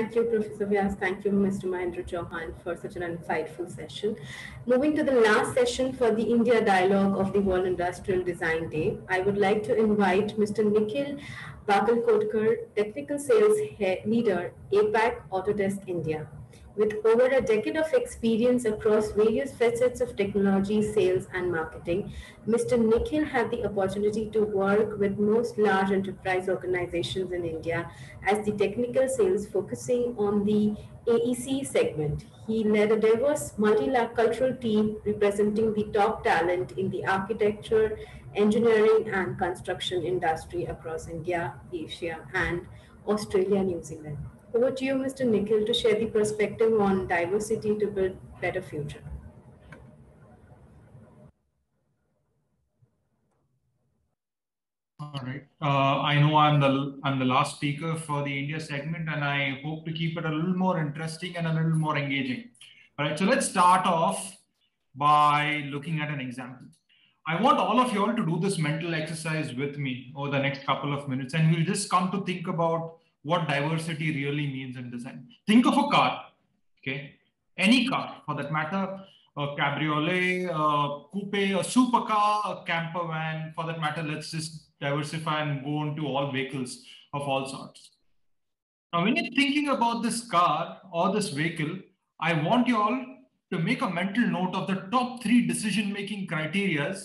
Thank you, Professor Vyas. Thank you, Mr. Mahendra Chauhan, for such an insightful session. Moving to the last session for the India Dialogue of the World Industrial Design Day, I would like to invite Mr. Nikhil Bagalkotkar, Technical Sales Leader, APAC Autodesk India. With over a decade of experience across various facets of technology, sales, and marketing, Mr. Nikhil had the opportunity to work with most large enterprise organizations in India as the technical sales focusing on the AEC segment. He led a diverse multicultural team representing the top talent in the architecture, engineering, and construction industry across India, Asia, and Australia, New Zealand. Over to you, Mr. Nikhil, to share the perspective on diversity to build better future. All right. I know I'm the last speaker for the India segment, and I hope to keep it a little more interesting and a little more engaging. All right. So let's start off by looking at an example. I want all of you all to do this mental exercise with me over the next couple of minutes, and we'll just come to think about what diversity really means in design. Think of a car, okay? Any car for that matter, a cabriolet, a coupe, a supercar, a camper van, for that matter. Let's just diversify and go into all vehicles of all sorts. Now, when you're thinking about this car or this vehicle, I want you all to make a mental note of the top 3 decision-making criteria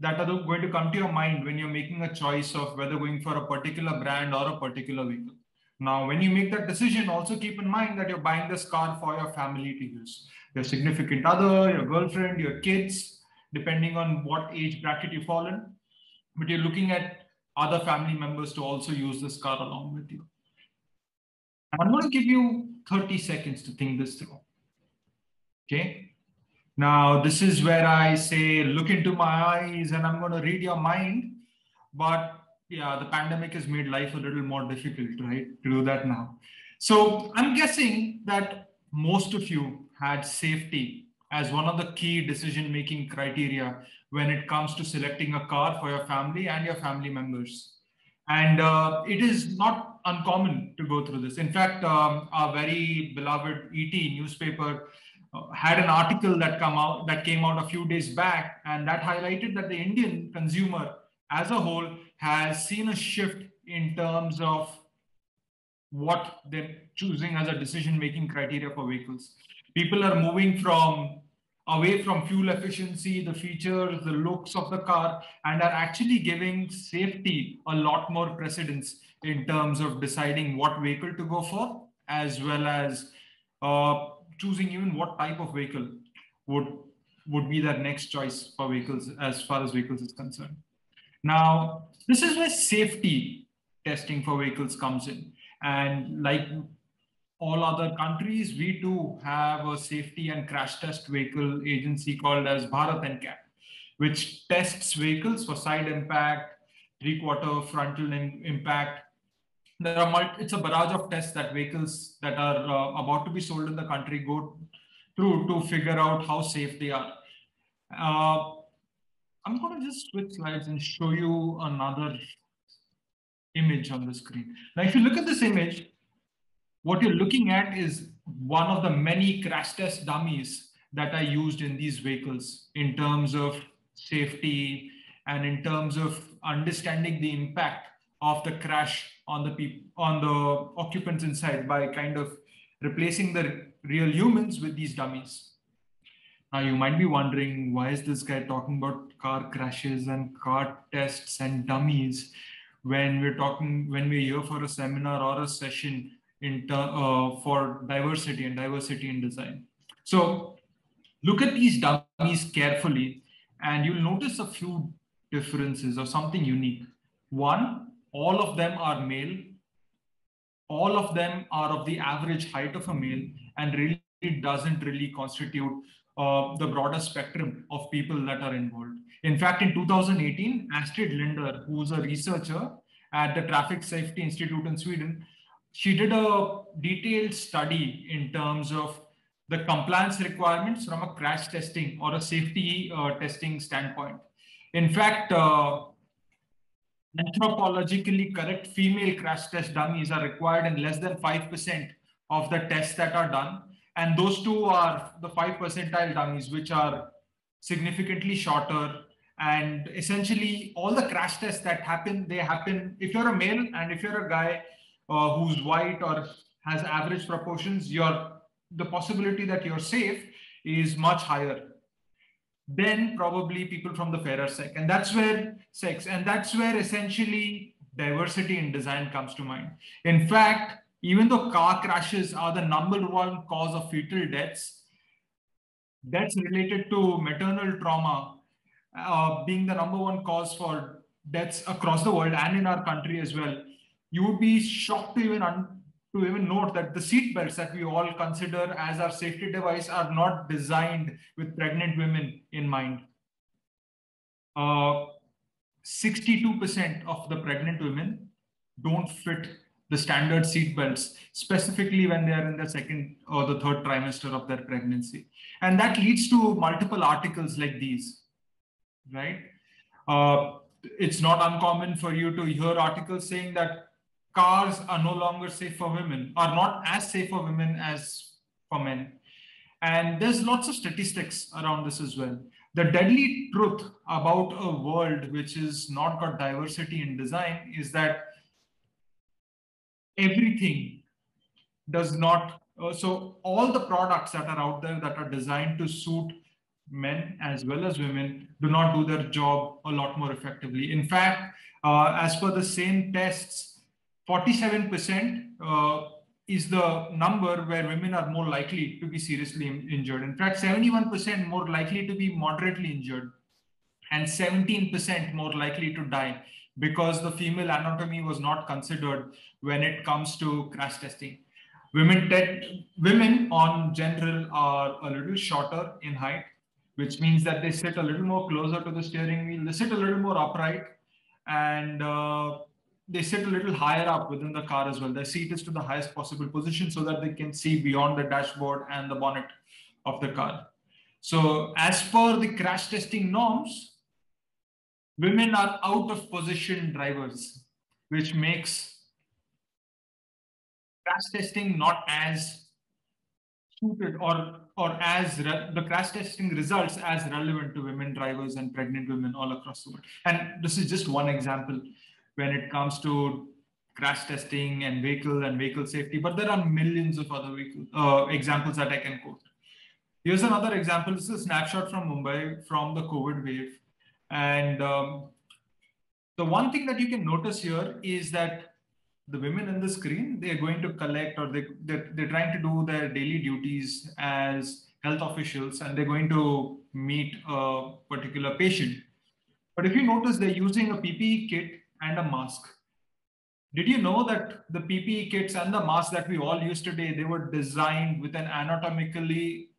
that are going to come to your mind when you're making a choice of whether going for a particular brand or a particular vehicle. Now, when you make that decision, also keep in mind that you're buying this car for your family to use. Your significant other, your girlfriend, your kids, depending on what age bracket you fall in. But you're looking at other family members to also use this car along with you. I'm going to give you 30 seconds to think this through. Okay. Now, this is where I say, look into my eyes and I'm going to read your mind. But yeah, the pandemic has made life a little more difficult, right, to do that now. So I'm guessing that most of you had safety as one of the key decision-making criteria when it comes to selecting a car for your family and your family members. And it is not uncommon to go through this. In fact, our very beloved ET newspaper had an article that came out a few days back, and that highlighted that the Indian consumer as a whole has seen a shift in terms of what they're choosing as a decision-making criteria for vehicles. People are moving away from fuel efficiency, the features, the looks of the car, and are actually giving safety a lot more precedence in terms of deciding what vehicle to go for, as well as choosing even what type of vehicle would be their next choice for vehicles as far as vehicles is concerned. Now, this is where safety testing for vehicles comes in. And like all other countries, we too have a safety and crash test vehicle agency called as Bharat NCAP, which tests vehicles for side impact, three-quarter frontal impact. It's a barrage of tests that vehicles that are about to be sold in the country go through to figure out how safe they are. I'm going to just switch slides and show you another image on the screen. Now, if you look at this image, what you're looking at is one of the many crash test dummies that are used in these vehicles in terms of safety and in terms of understanding the impact of the crash on the occupants inside by kind of replacing the real humans with these dummies. Now, you might be wondering, why is this guy talking about car crashes and car tests and dummies when we're here for a seminar or a session for diversity in design? So look at these dummies carefully, and you'll notice a few differences or something unique. One, all of them are male. All of them are of the average height of a male, and really doesn't really constitute the broader spectrum of people that are involved. In fact, in 2018, Astrid Linder, who's a researcher at the Traffic Safety Institute in Sweden, she did a detailed study in terms of the compliance requirements from a crash testing or a safety testing standpoint. In fact, anthropologically correct female crash test dummies are required in less than 5% of the tests that are done. And those two are the 5 percentile dummies, which are significantly shorter. And essentially all the crash tests that happen, they happen if you're a male and if you're a guy who's white or has average proportions, the possibility that you're safe is much higher than probably people from the fairer sex. And that's where essentially diversity in design comes to mind. In fact, even though car crashes are the #1 cause of fetal deaths, deaths related to maternal trauma being the #1 cause for deaths across the world and in our country as well, you would be shocked to even note that the seat belts that we all consider as our safety device are not designed with pregnant women in mind. 62% of the pregnant women don't fit the standard seat belts, specifically when they are in the second or the third trimester of their pregnancy. And that leads to multiple articles like these, right? It's not uncommon for you to hear articles saying that cars are no longer safe for women, are not as safe for women as for men. And there's lots of statistics around this as well. The deadly truth about a world which has not got diversity in design is that everything does not, so all the products that are out there that are designed to suit men as well as women do not do their job a lot more effectively. In fact, as per the same tests, 47% is the number where women are more likely to be seriously injured. In fact, 71% more likely to be moderately injured and 17% more likely to die because the female anatomy was not considered when it comes to crash testing. Women on general are a little shorter in height, which means that they sit a little more closer to the steering wheel. They sit a little more upright, and they sit a little higher up within the car as well. Their seat is to the highest possible position so that they can see beyond the dashboard and the bonnet of the car. So as per the crash testing norms, women are out of position drivers, which makes crash testing not as suited or as the crash testing results as relevant to women drivers and pregnant women all across the world. And this is just one example when it comes to crash testing and vehicle safety, but there are millions of other examples that I can quote. Here's another example. This is a snapshot from Mumbai from the COVID wave. And the one thing that you can notice here is that the women in the screen, they're going to collect or they're trying to do their daily duties as health officials, and they're going to meet a particular patient. But if you notice, they're using a PPE kit and a mask. Did you know that the PPE kits and the masks that we all use today, they were designed with an anatomically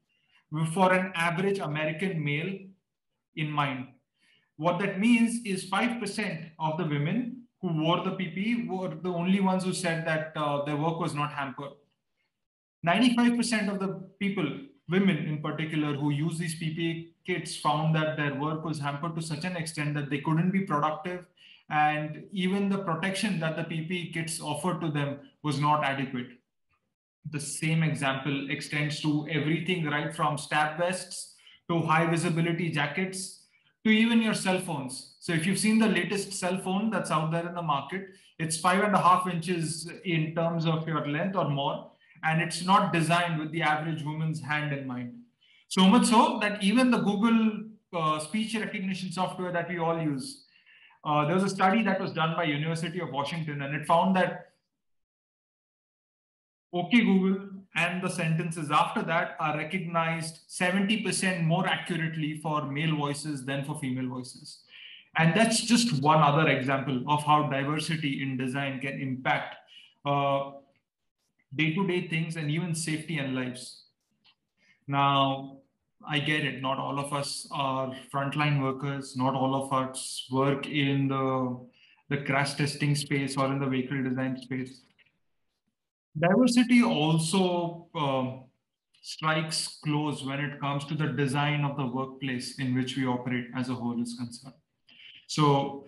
for an average American male in mind? What that means is 5% of the women who wore the PPE were the only ones who said that their work was not hampered. 95% of the people, women in particular, who use these PPE kits found that their work was hampered to such an extent that they couldn't be productive, and even the protection that the PPE kits offered to them was not adequate. The same example extends to everything right from stab vests to high visibility jackets to even your cell phones. So if you've seen the latest cell phone that's out there in the market, it's 5.5 inches in terms of your length or more, and it's not designed with the average woman's hand in mind. So much so that even the Google speech recognition software that we all use, there was a study that was done by University of Washington, and it found that "Okay Google" and the sentences after that are recognized 70% more accurately for male voices than for female voices. And that's just one other example of how diversity in design can impact day-to-day things and even safety and lives. Now, I get it. Not all of us are frontline workers. Not all of us work in the crash testing space or in the vehicle design space. Diversity also strikes close when it comes to the design of the workplace in which we operate as a whole is concerned. So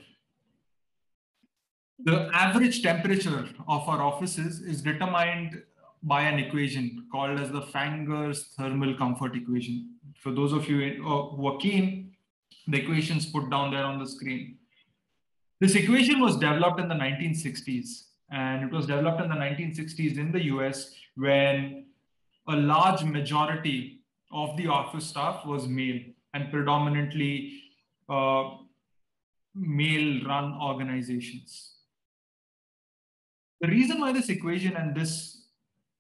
the average temperature of our offices is determined by an equation called as the Fanger's thermal comfort equation. For those of you who are keen, the equation's put down there on the screen. This equation was developed in the 1960s, and it was developed in the 1960s in the US when a large majority of the office staff was male and predominantly male-run organizations. The reason why this equation and this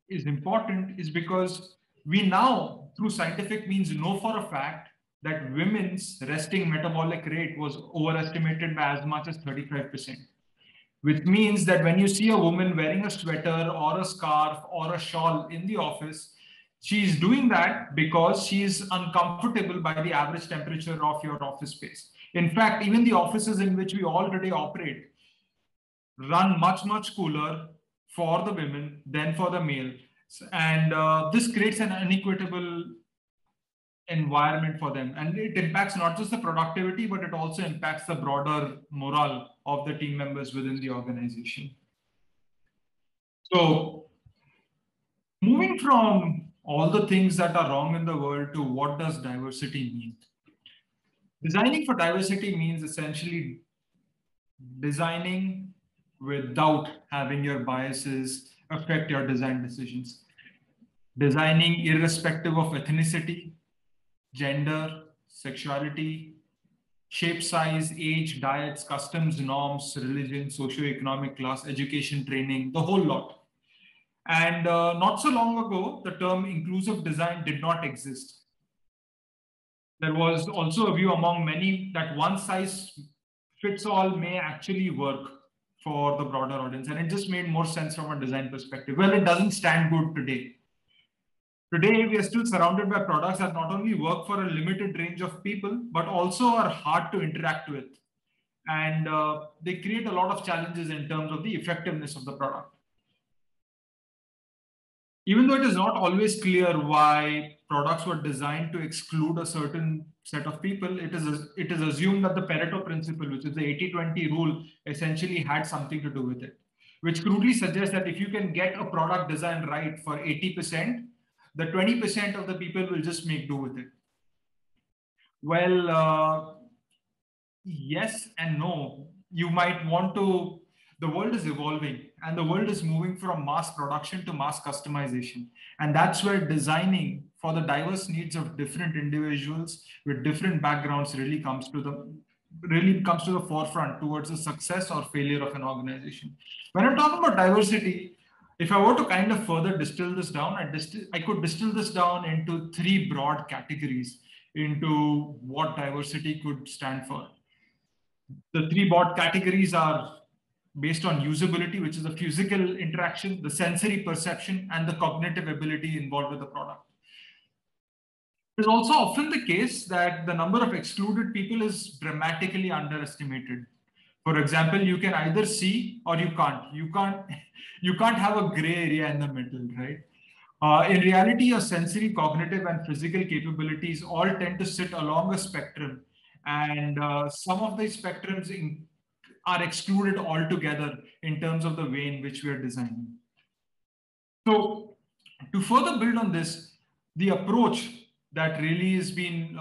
is important is because we now, through scientific means, know for a fact that women's resting metabolic rate was overestimated by as much as 35%, which means that when you see a woman wearing a sweater or a scarf or a shawl in the office, she's doing that because she's uncomfortable by the average temperature of your office space. In fact, even the offices in which we all today operate run much, much cooler for the women than for the male. And this creates an unequitable environment for them. And it impacts not just the productivity, but it also impacts the broader morale of the team members within the organization. So moving from all the things that are wrong in the world to what does diversity mean? Designing for diversity means essentially designing without having your biases affect your design decisions. Designing irrespective of ethnicity, gender, sexuality, shape, size, age, diets, customs, norms, religion, socioeconomic class, education, training, the whole lot. And not so long ago, the term inclusive design did not exist. There was also a view among many that one size fits all may actually work for the broader audience. And it just made more sense from a design perspective. Well, it doesn't stand good today. Today, we are still surrounded by products that not only work for a limited range of people, but also are hard to interact with. And they create a lot of challenges in terms of the effectiveness of the product. Even though it is not always clear why products were designed to exclude a certain set of people, it is assumed that the Pareto principle, which is the 80-20 rule, essentially had something to do with it, which crudely suggests that if you can get a product design right for 80%, the 20% of the people will just make do with it. Well, yes and no. You might want to, the world is evolving and the world is moving from mass production to mass customization. And that's where designing for the diverse needs of different individuals with different backgrounds really comes to the forefront towards the success or failure of an organization. When I'm talking about diversity, if I were to kind of further distill this down, I could distill this down into three broad categories into what diversity could stand for. The three broad categories are based on usability, which is the physical interaction, the sensory perception, and the cognitive ability involved with the product. It is also often the case that the number of excluded people is dramatically underestimated. For example, you can either see or you can't. You can't have a gray area in the middle, right? In reality, your sensory, cognitive, and physical capabilities all tend to sit along a spectrum. And some of these spectrums are excluded altogether in terms of the way in which we are designing. So to further build on this, the approach that really has been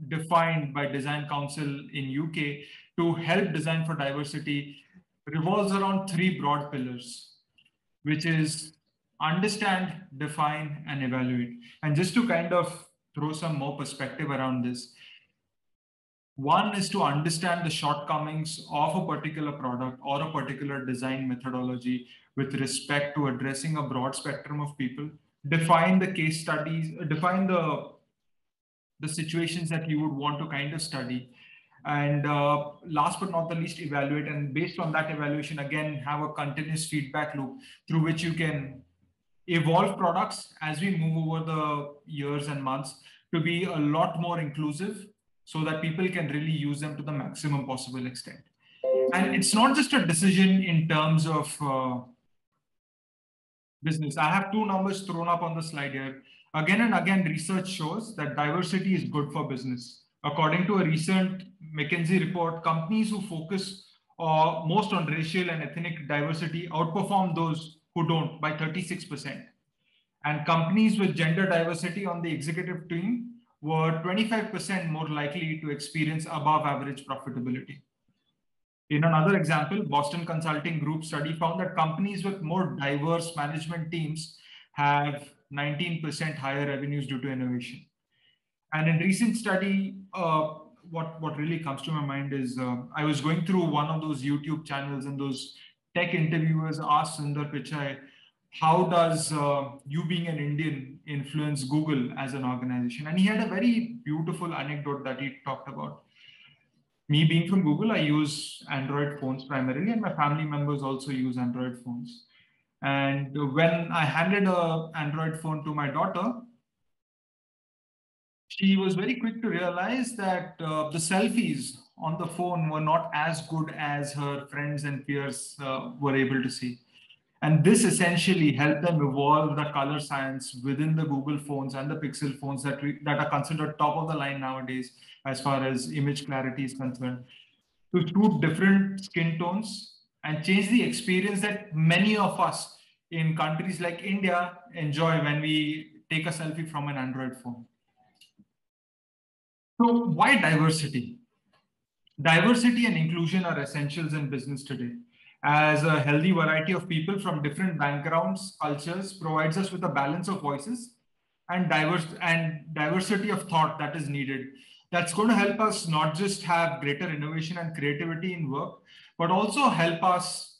defined by Design Council in UK to help design for diversity revolves around three broad pillars, which is understand, define, and evaluate. And just to kind of throw some more perspective around this, one is to understand the shortcomings of a particular product or a particular design methodology with respect to addressing a broad spectrum of people. Define the case studies, define the situations that you would want to kind of study. And last but not the least, evaluate. And based on that evaluation, again, have a continuous feedback loop through which you can evolve products as we move over the years and months to be a lot more inclusive so that people can really use them to the maximum possible extent. And it's not just a decision in terms of business. I have two numbers thrown up on the slide here. Again and again, research shows that diversity is good for business. According to a recent McKinsey report, companies who focus most on racial and ethnic diversity outperform those who don't by 36%. And companies with gender diversity on the executive team were 25% more likely to experience above average profitability. In another example, Boston Consulting Group study found that companies with more diverse management teams have 19% higher revenues due to innovation. And in recent study, what really comes to my mind is I was going through one of those YouTube channels, and those tech interviewers asked Sundar Pichai, how does you being an Indian influence Google as an organization? And he had a very beautiful anecdote that he talked about. Me being from Google, I use Android phones primarily, and my family members also use Android phones. And when I handed an Android phone to my daughter, she was very quick to realize that the selfies on the phone were not as good as her friends and peers were able to see. And this essentially helped them evolve the color science within the Google phones and the Pixel phones that are considered top of the line nowadays as far as image clarity is concerned, to shoot different skin tones and change the experience that many of us in countries like India enjoy when we take a selfie from an Android phone. So why diversity? Diversity and inclusion are essentials in business today, as a healthy variety of people from different backgrounds, cultures provides us with a balance of voices and diversity of thought that is needed. That's going to help us not just have greater innovation and creativity in work, but also help us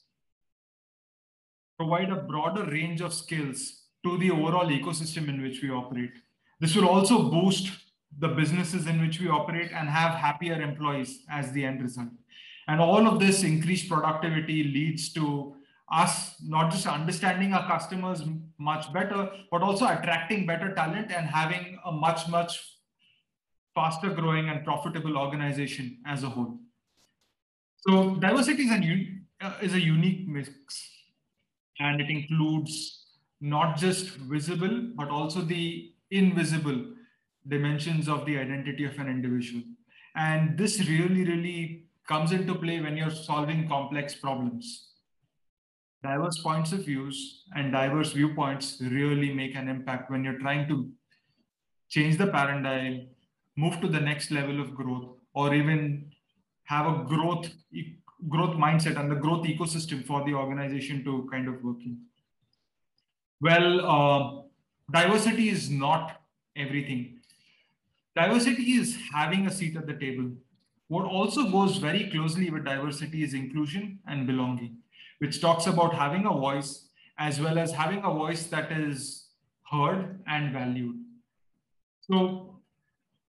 provide a broader range of skills to the overall ecosystem in which we operate. This will also boost the businesses in which we operate and have happier employees as the end result. And all of this increased productivity leads to us not just understanding our customers much better, but also attracting better talent and having a much, much faster growing and profitable organization as a whole. So diversity is a unique mix, and it includes not just visible, but also the invisible dimensions of the identity of an individual. And this really, really comes into play when you're solving complex problems. Diverse points of views and diverse viewpoints really make an impact when you're trying to change the paradigm, move to the next level of growth, or even have a growth mindset and the growth ecosystem for the organization to kind of work in. Well, diversity is not everything. Diversity is having a seat at the table. What also goes very closely with diversity is inclusion and belonging, which talks about having a voice as well as having a voice that is heard and valued. So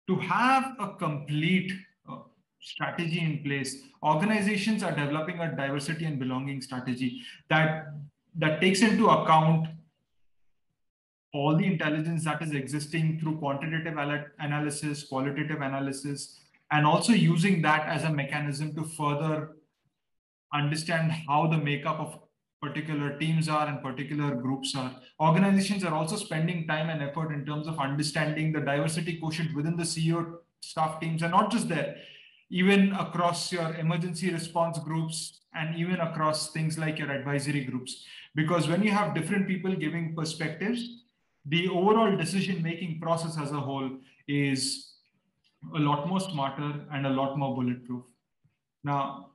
to have a complete strategy in place, organizations are developing a diversity and belonging strategy that takes into account all the intelligence that is existing through quantitative analysis, qualitative analysis, and also using that as a mechanism to further understand how the makeup of particular teams are and particular groups are. Organizations are also spending time and effort in terms of understanding the diversity quotient within the CEO staff teams, and not just there, even across your emergency response groups and even across things like your advisory groups. Because when you have different people giving perspectives, the overall decision-making process as a whole is a lot more smarter and a lot more bulletproof. Now,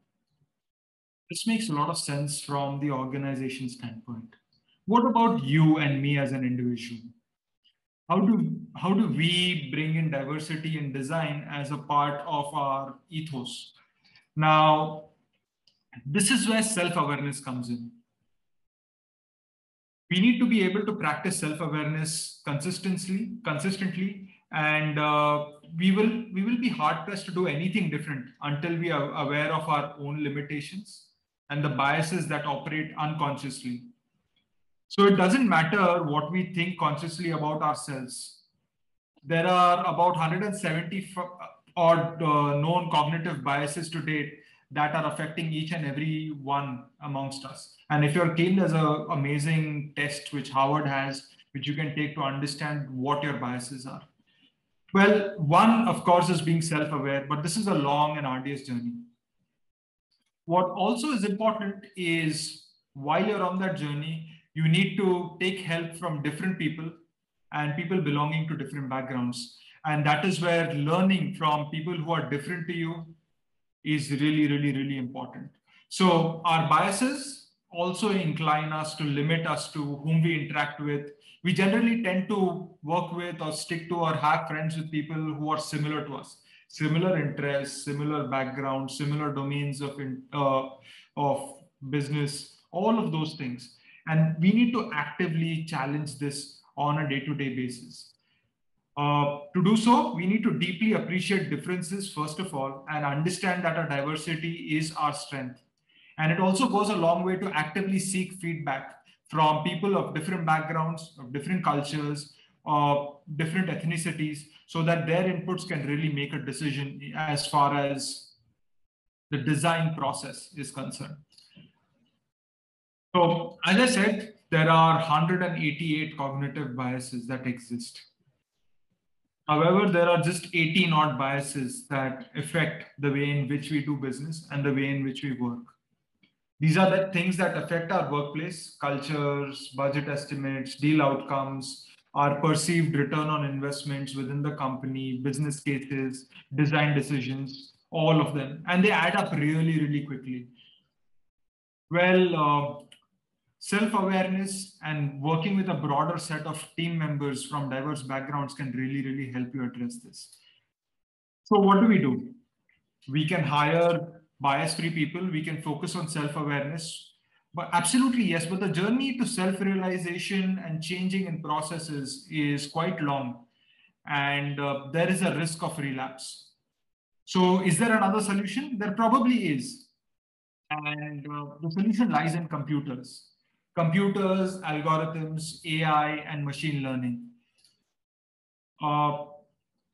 this makes a lot of sense from the organization standpoint. What about you and me as an individual? How do we bring in diversity in design as a part of our ethos? Now, this is where self-awareness comes in. We need to be able to practice self-awareness consistently, and we will be hard pressed to do anything different until we are aware of our own limitations and the biases that operate unconsciously. So it doesn't matter what we think consciously about ourselves. There are about 170 odd known cognitive biases to date that are affecting each and every one amongst us. And if you're keen, there's an amazing test which Harvard has, which you can take to understand what your biases are. Well, one, of course, is being self-aware, but this is a long and arduous journey. What also is important is, while you're on that journey, You need to take help from different people and people belonging to different backgrounds. And that is where learning from people who are different to you is really, really, really important. So our biases also incline us to limit us to whom we interact with. We generally tend to work with or stick to or have friends with people who are similar to us, similar interests, similar backgrounds, similar domains of business, all of those things. And we need to actively challenge this on a day-to-day basis. To do so, we need to deeply appreciate differences, first of all, and understand that our diversity is our strength. And it also goes a long way to actively seek feedback from people of different backgrounds, of different cultures, of different ethnicities, so that their inputs can really make a decision as far as the design process is concerned. So, as I said, there are 188 cognitive biases that exist. However, there are just 18 odd biases that affect the way in which we do business and the way in which we work. These are the things that affect our workplace, cultures, budget estimates, deal outcomes, our perceived return on investments within the company, business cases, design decisions, all of them. And they add up really, really quickly. Well, self-awareness and working with a broader set of team members from diverse backgrounds can really, really help you address this. So what do? We can hire bias-free people. We can focus on self-awareness. But absolutely, yes. But the journey to self-realization and changing in processes is quite long. And there is a risk of relapse. So is there another solution? There probably is. And the solution lies in computers. Computers, algorithms, AI, and machine learning.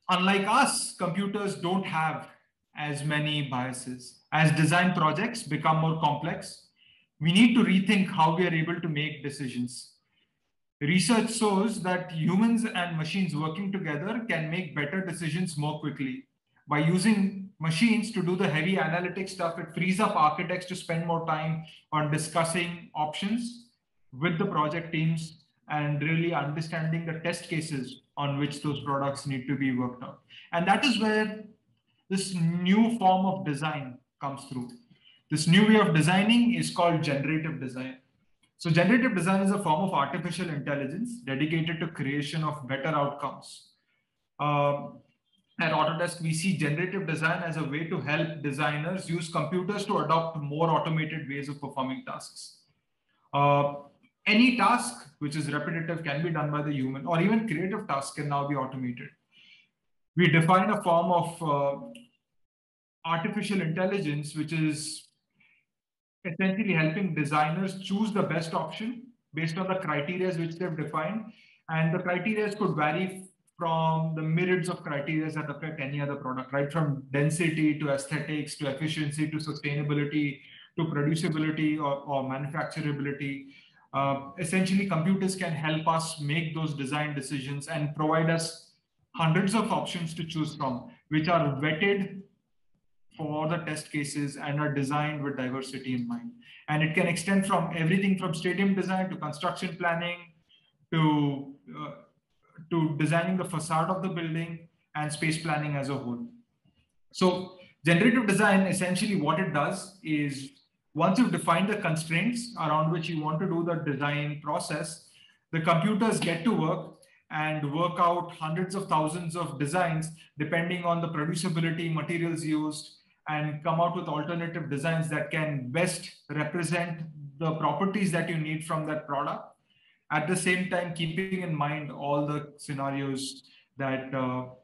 Unlike us, computers don't have as many biases. As design projects become more complex, we need to rethink how we are able to make decisions. Research shows that humans and machines working together can make better decisions more quickly. By using machines to do the heavy analytic stuff, it frees up architects to spend more time on discussing options with the project teams and really understanding the test cases on which those products need to be worked out. And that is where this new form of design comes through. This new way of designing is called generative design. So generative design is a form of artificial intelligence dedicated to creation of better outcomes. At Autodesk, we see generative design as a way to help designers use computers to adopt more automated ways of performing tasks. Any task which is repetitive can be done by the human, or even creative tasks can now be automated. We define a form of artificial intelligence, which is essentially helping designers choose the best option based on the criteria which they've defined. And the criteria could vary from the myriads of criteria that affect any other product, right? From density to aesthetics to efficiency to sustainability to producibility or manufacturability. Essentially, computers can help us make those design decisions and provide us hundreds of options to choose from, which are vetted for the test cases and are designed with diversity in mind. And it can extend from everything from stadium design to construction planning to designing the facade of the building and space planning as a whole. So generative design, essentially what it does is once you've defined the constraints around which you want to do the design process, the computers get to work and work out hundreds of thousands of designs depending on the producibility, materials used, and come out with alternative designs that can best represent the properties that you need from that product. At the same time, keeping in mind all the scenarios that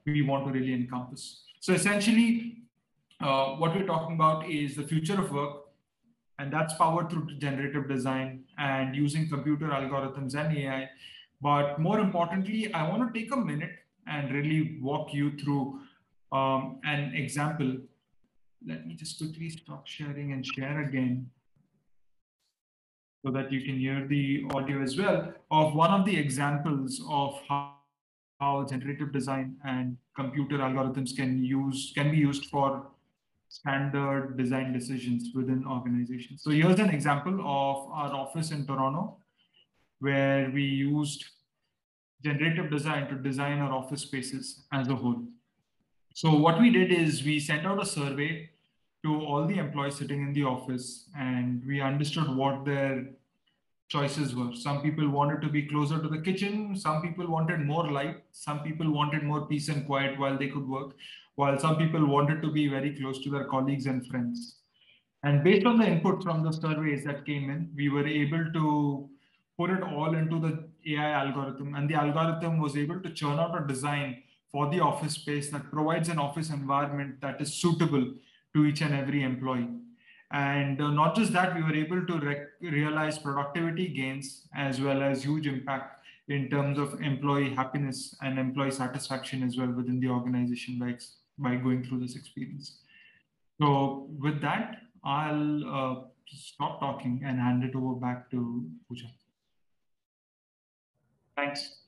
we want to really encompass. So essentially, what we're talking about is the future of work, and that's powered through generative design and using computer algorithms and AI. But more importantly, I want to take a minute and really walk you through an example. Let me just quickly stop sharing and share again so that you can hear the audio as well of one of the examples of how generative design and computer algorithms can be used for standard design decisions within organizations. So here's an example of our office in Toronto. where we used generative design to design our office spaces as a whole. So what we did is we sent out a survey to all the employees sitting in the office, and we understood what their choices were. Some people wanted to be closer to the kitchen, some people wanted more light, some people wanted more peace and quiet while they could work, while some people wanted to be very close to their colleagues and friends. And based on the input from the surveys that came in, we were able to put it all into the AI algorithm. And the algorithm was able to churn out a design for the office space that provides an office environment that is suitable to each and every employee. And not just that, we were able to realize productivity gains as well as huge impact in terms of employee happiness and employee satisfaction as well within the organization by going through this experience. So with that, I'll stop talking and hand it over back to Pooja. Thanks.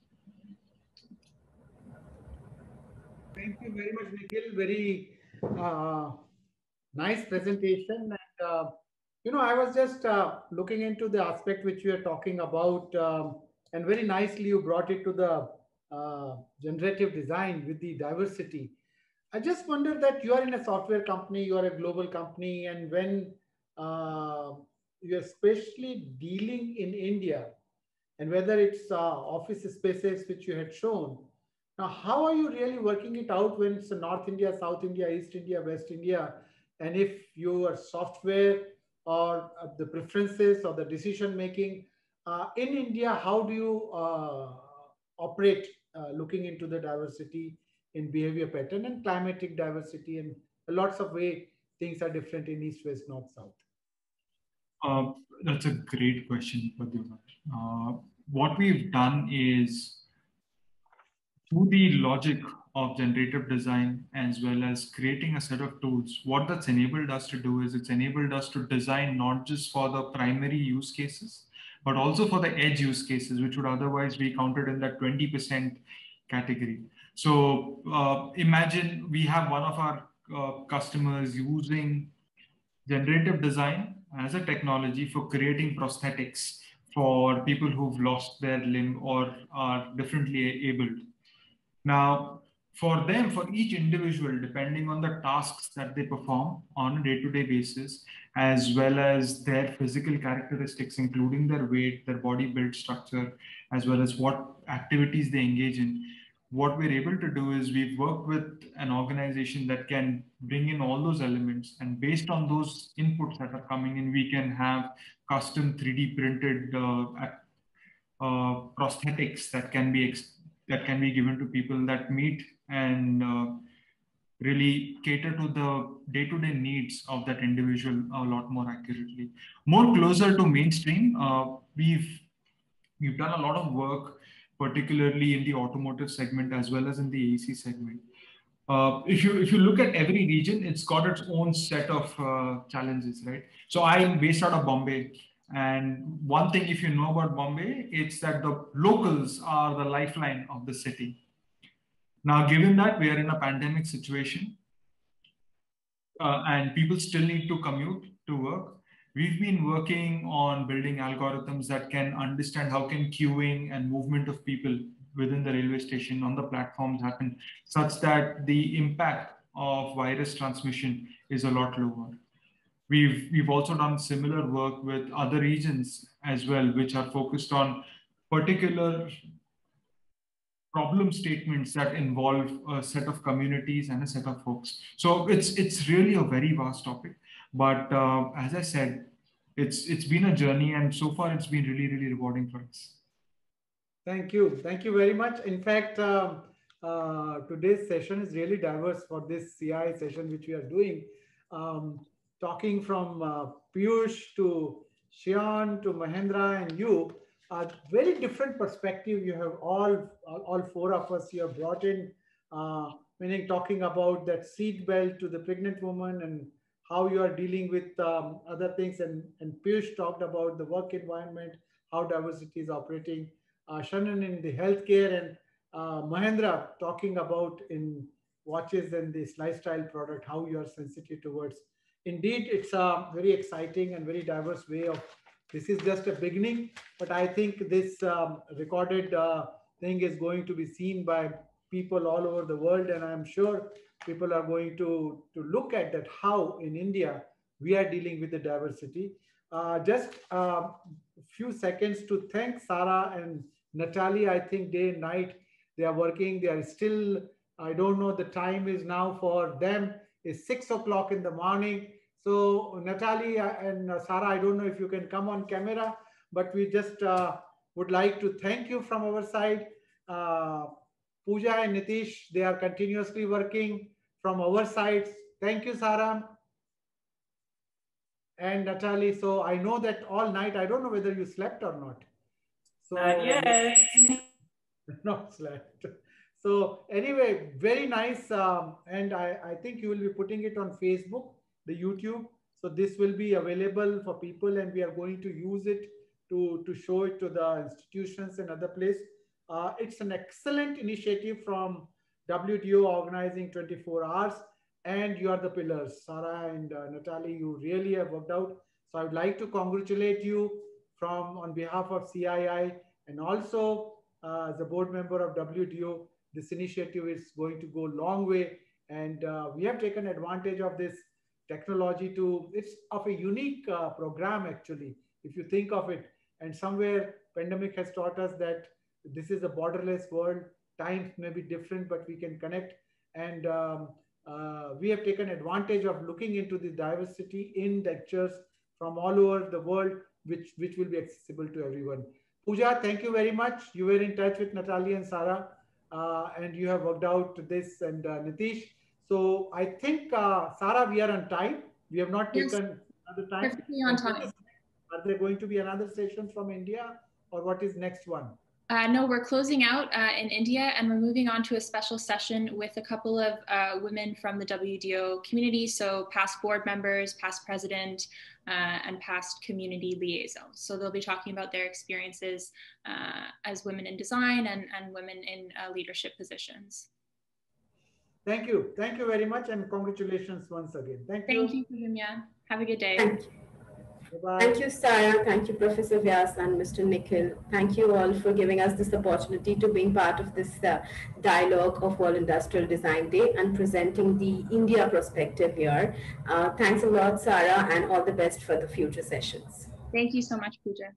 Thank you very much, Nikhil. Very nice presentation. And, I was just looking into the aspect which you are talking about, and very nicely you brought it to the generative design with the diversity. I just wonder that you are in a software company, you are a global company, and when you're especially dealing in India, and whether it's office spaces which you had shown, now how are you really working it out when it's North India, South India, East India, West India, and if your software or the preferences or the decision making in India, how do you operate looking into the diversity in behavior pattern and climatic diversity, and lots of way things are different in East, West, North, South? That's a great question, Pradyumna. What we've done is, through the logic of generative design as well as creating a set of tools, what that's enabled us to do is it's enabled us to design not just for the primary use cases, but also for the edge use cases, which would otherwise be counted in that 20% category. So imagine we have one of our customers using generative design as a technology for creating prosthetics for people who've lost their limb or are differently abled. Now, for them, for each individual, depending on the tasks that they perform on a day-to-day basis, as well as their physical characteristics, including their weight, their body build structure, as well as what activities they engage in, what we're able to do is we've worked with an organization that can bring in all those elements, and based on those inputs that are coming in, we can have custom 3D printed prosthetics that can be given to people that meet and really cater to the day-to-day needs of that individual a lot more accurately. More closer to mainstream, we've done a lot of work, particularly in the automotive segment as well as in the AC segment. If you look at every region, it's got its own set of challenges, right? So I'm based out of Bombay, and one thing, if you know about Bombay, it's that the locals are the lifeline of the city. Now, given that we are in a pandemic situation, and people still need to commute to work, we've been working on building algorithms that can understand how can queuing and movement of people within the railway station on the platforms happen such that the impact of virus transmission is a lot lower. We've also done similar work with other regions as well, which are focused on particular problem statements that involve a set of communities and a set of folks. So it's really a very vast topic. But as I said, it's been a journey, and so far it's been really, really rewarding for us. Thank you. Thank you very much. In fact, today's session is really diverse for this CI session, which we are doing. Talking from Piyush to Shian to Mahendra and you, very different perspective. You have all four of us you have brought in, meaning talking about that seat belt to the pregnant woman and how you are dealing with other things. And Piyush talked about the work environment, how diversity is operating. Shannon in the healthcare, and Mahendra talking about in watches and this lifestyle product, how you are sensitive towards. Indeed, it's a very exciting and very diverse way of This is just a beginning, but I think this recorded thing is going to be seen by people all over the world, and I'm sure people are going to look at that how in India we are dealing with the diversity. Just a few seconds to thank Sarah and Natalie. I think day and night they are working. They are still, I don't know, the time is now for them is 6 o'clock in the morning. So Natalie and Sarah, I don't know if you can come on camera, but we just would like to thank you from our side. Pooja and Nitish, they are continuously working from our sides. Thank you, Sarah and Natalie. So I know that all night, I don't know whether you slept or not. So yes. not slept. So anyway, very nice. And I think you will be putting it on Facebook, the YouTube. So this will be available for people, and we are going to use it to show it to the institutions and other place. It's an excellent initiative from WDO organizing 24 hours, and you are the pillars. Sarah and Natalie, you really have worked out. So I would like to congratulate you from on behalf of CII, and also as a board member of WDO. This initiative is going to go a long way, and we have taken advantage of this technology to, it's of a unique program actually, if you think of it. And somewhere pandemic has taught us that this is a borderless world. Times may be different, but we can connect. And we have taken advantage of looking into the diversity in lectures from all over the world, which will be accessible to everyone. Pooja, thank you very much. You were in touch with Natalie and Sarah, and you have worked out this, and Nitish. So I think, Sarah, we are on time. We have not taken another time. Perfectly on time. Are there going to be another session from India, or what is next one? No, we're closing out in India, and we're moving on to a special session with a couple of women from the WDO community. So past board members, past president, and past community liaisons. So they'll be talking about their experiences as women in design and women in leadership positions. Thank you. Thank you very much, and congratulations once again. Thank you. Thank you, Pradyumna. Have a good day. Thank you. Bye-bye. Thank you, Sarah. Thank you, Professor Vyas and Mr. Nikhil. Thank you all for giving us this opportunity to being part of this dialogue of World Industrial Design Day and presenting the India perspective here. Thanks a lot, Sarah, and all the best for the future sessions. Thank you so much, Pooja.